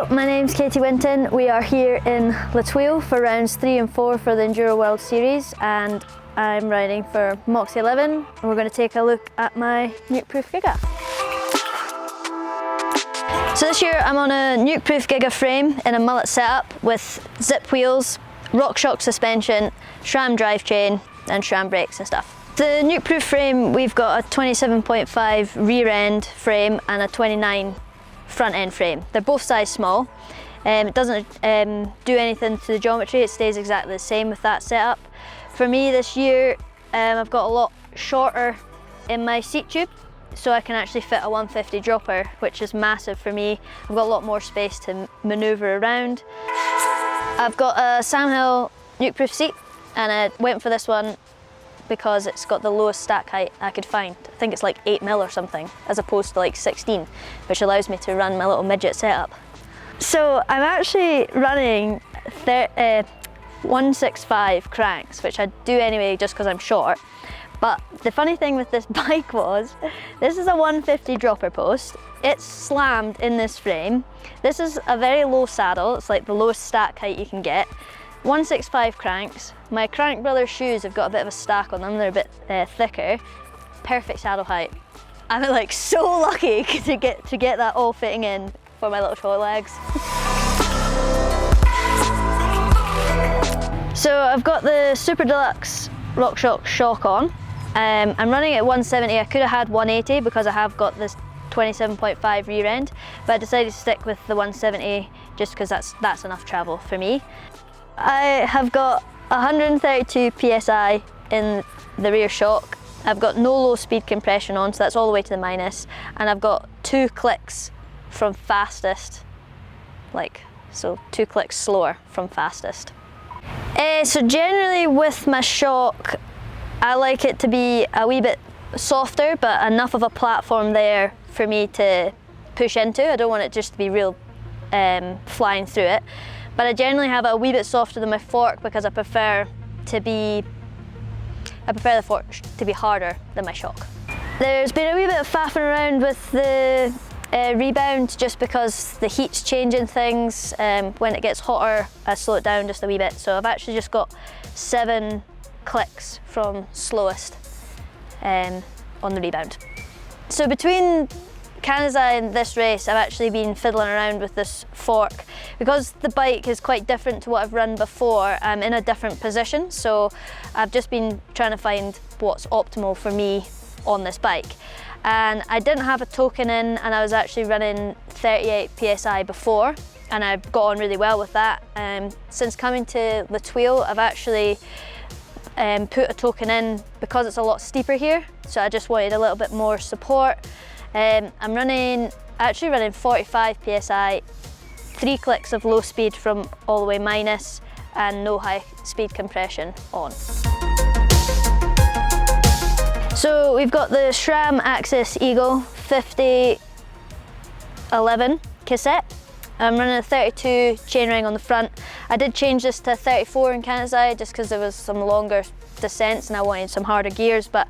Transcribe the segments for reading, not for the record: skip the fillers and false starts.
Hello, my name's Katy Winton. We are here in Thuile for rounds 3 and 4 for the Enduro World Series, and I'm riding for Moxie 11, and we're going to take a look at my Nukeproof Giga. So this year I'm on a Nukeproof Giga frame in a Mullet setup with zip wheels, RockShox suspension, SRAM drivetrain and SRAM brakes and stuff. The Nukeproof frame, we've got a 27.5 rear end frame and a 29 front end frame. They're both size small. It doesn't do anything to the geometry, it stays exactly the same with that setup. For me this year, I've got a lot shorter in my seat tube, so I can actually fit a 150 dropper, which is massive for me. I've got a lot more space to manoeuvre around. I've got a Sam Hill Nukeproof seat, and I went for this one because it's got the lowest stack height I could find. I think it's like 8 mil or something, as opposed to like 16, which allows me to run my little midget setup. So I'm actually running 165 cranks, which I do anyway just because I'm short. But the funny thing with this bike was, this is a 150 dropper post. It's slammed in this frame. This is a very low saddle. It's like the lowest stack height you can get. 165 cranks. My Crank Brothers shoes have got a bit of a stack on them. They're a bit thicker. Perfect saddle height. I'm like so lucky to get that all fitting in for my little short legs. So I've got the Super Deluxe RockShox shock on. I'm running at 170. I could have had 180 because I have got this 27.5 rear end, but I decided to stick with the 170 just because that's enough travel for me. I have got 132 PSI in the rear shock. I've got no low speed compression on, so that's all the way to the minus, and I've got 2 clicks from fastest, so 2 clicks slower from fastest. So generally with my shock, I like it to be a wee bit softer, but enough of a platform there for me to push into. I don't want it just to be real flying through it. But I generally have it a wee bit softer than my fork because I prefer the fork to be harder than my shock. There's been a wee bit of faffing around with the rebound just because the heat's changing things. When it gets hotter, I slow it down just a wee bit. So I've actually just got 7 clicks from slowest on the rebound. So between Canada and this race, I've actually been fiddling around with this fork. Because the bike is quite different to what I've run before, I'm in a different position, so I've just been trying to find what's optimal for me on this bike. And I didn't have a token in, and I was actually running 38 PSI before, and I've got on really well with that. Since coming to Thuile, I've actually put a token in because it's a lot steeper here, so I just wanted a little bit more support. I'm actually running 45 PSI, 3 clicks of low speed from all the way minus, and no high speed compression on. So we've got the SRAM Axis Eagle 5011 cassette. I'm running a 32 chainring on the front. I did change this to 34 in Canada just because there was some longer descents and I wanted some harder gears, but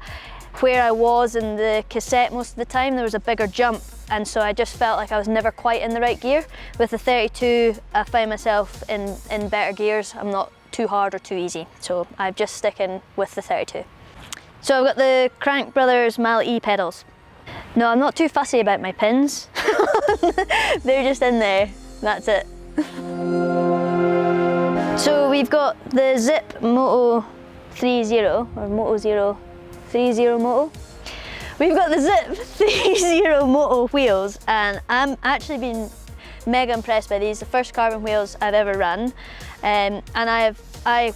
where I was in the cassette most of the time, there was a bigger jump, and so I just felt like I was never quite in the right gear. With the 32, I find myself in better gears. I'm not too hard or too easy, so I'm just sticking with the 32. So I've got the Crank Brothers Mullet E pedals. No, I'm not too fussy about my pins. They're just in there, that's it. So we've got the Zip Moto 30, or Moto 0. 30 Moto. We've got the Zip 30 Moto wheels, and I'm actually been mega impressed by these. The first carbon wheels I've ever run, and I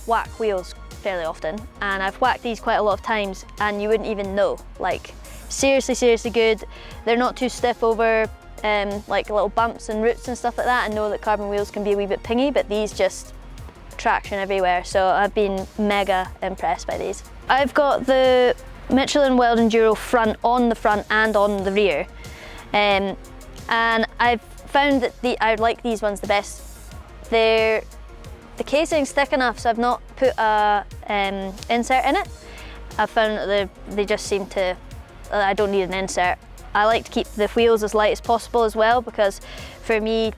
whack wheels fairly often, and I've whacked these quite a lot of times, and you wouldn't even know. Like seriously good. They're not too stiff over like little bumps and roots and stuff like that. I know that carbon wheels can be a wee bit pingy, but these just traction everywhere, so I've been mega impressed by these. I've got the Michelin Wild Enduro front on the front and on the rear, and I've found that I like these ones the best. The casing's thick enough, so I've not put a insert in it. I've found that they just seem to, I don't need an insert. I like to keep the wheels as light as possible as well, because for me,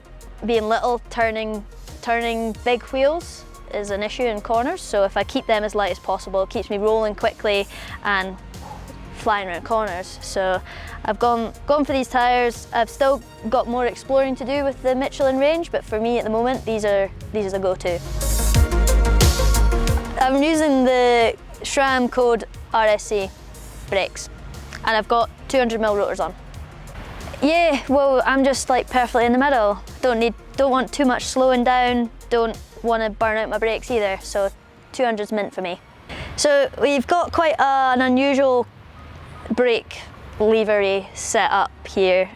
being little, turning big wheels is an issue in corners, so if I keep them as light as possible, it keeps me rolling quickly and flying around corners. So I've gone for these tyres. I've still got more exploring to do with the Michelin range, but for me at the moment, these are the go-to. I'm using the SRAM code RSC brakes, and I've got 200mm rotors on. Yeah, well, I'm just like perfectly in the middle. Don't want too much slowing down, don't want to burn out my brakes either, so 200's mint for me. So we've got quite an unusual brake levery set up here.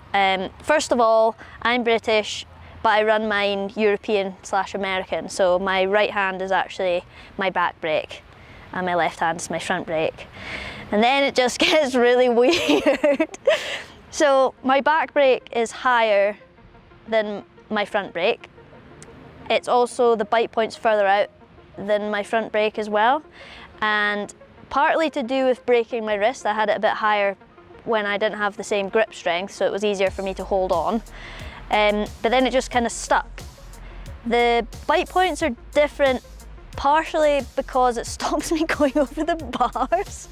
First of all, I'm British, but I run mine European/American, so my right hand is actually my back brake and my left hand is my front brake. And then it just gets really weird. So my back brake is higher than my front brake. It's also, the bite point's further out than my front brake as well. And partly to do with braking my wrist, I had it a bit higher when I didn't have the same grip strength, so it was easier for me to hold on. But then it just kind of stuck. The bite points are different partially because it stops me going over the bars.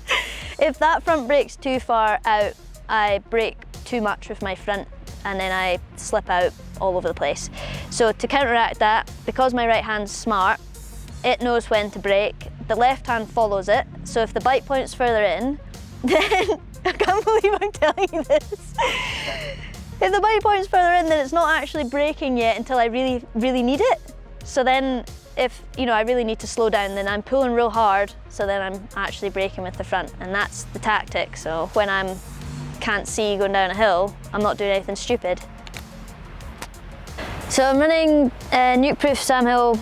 If that front brake's too far out, I brake too much with my front and then I slip out all over the place. So to counteract that, because my right hand's smart, it knows when to brake, the left hand follows it, so if the bite point's further in, then, I can't believe I'm telling you this, if the bite point's further in, then it's not actually braking yet until I really need it. So then if I really need to slow down, then I'm pulling real hard, so then I'm actually braking with the front, and that's the tactic. So when I can't see going down a hill, I'm not doing anything stupid. So I'm running a Nukeproof Sam Hill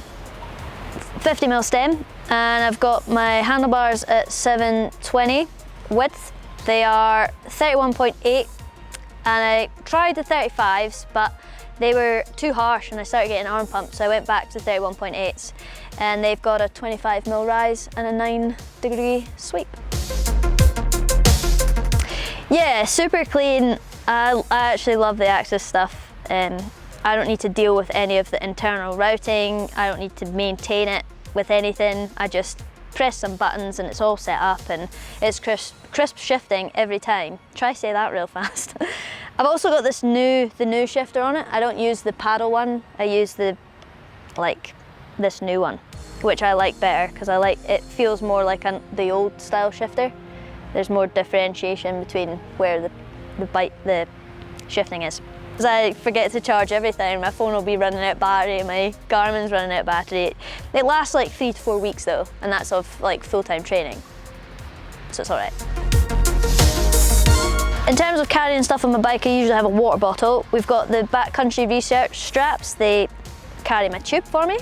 50mm stem, and I've got my handlebars at 720 width. They are 31.8, and I tried the 35s, but they were too harsh and I started getting arm pumps, so I went back to 31.8s, and they've got a 25mm rise and a 9-degree sweep. Yeah, super clean. I actually love the Axis stuff. I don't need to deal with any of the internal routing. I don't need to maintain it with anything. I just press some buttons and it's all set up, and it's crisp shifting every time. Try say that real fast. I've also got the new shifter on it. I don't use the paddle one. I use this new one, which I like better because it feels more like the old style shifter. There's more differentiation between where the shifting is. Because I forget to charge everything, my phone will be running out of battery, my Garmin's running out of battery. It lasts like 3 to 4 weeks though, and that's of like full-time training, so it's alright. In terms of carrying stuff on my bike, I usually have a water bottle. We've got the backcountry research straps, they carry my tube for me.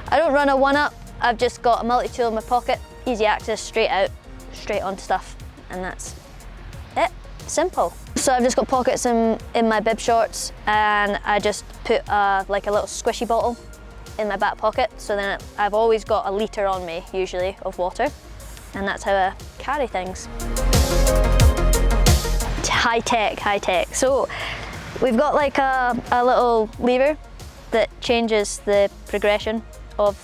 I don't run a one-up, I've just got a multi-tool in my pocket, easy access, straight out, straight onto stuff, and that's it, simple. So I've just got pockets in my bib shorts, and I just put like a little squishy bottle in my back pocket, so then I've always got a litre on me, usually, of water, and that's how I carry things. High tech. So we've got like a little lever that changes the progression of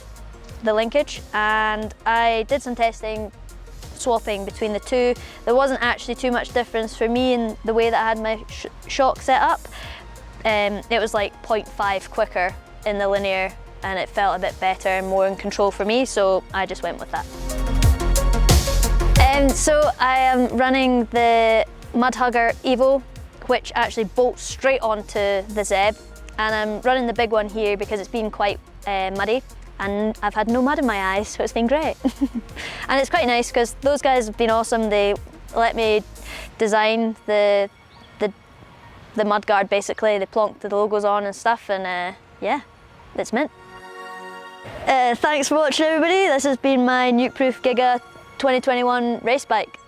the linkage, and I did some testing swapping between the two. There wasn't actually too much difference for me in the way that I had my shock set up. It was like 0.5 quicker in the linear, and it felt a bit better and more in control for me, so I just went with that. So I am running the Mudhugger Evo, which actually bolts straight onto the Zeb, and I'm running the big one here because it's been quite muddy, and I've had no mud in my eyes, so it's been great. And it's quite nice because those guys have been awesome. They let me design the mud guard basically. They plonked the logos on and stuff, and yeah, it's mint. Thanks for watching everybody. This has been my Nukeproof Giga 2021 race bike.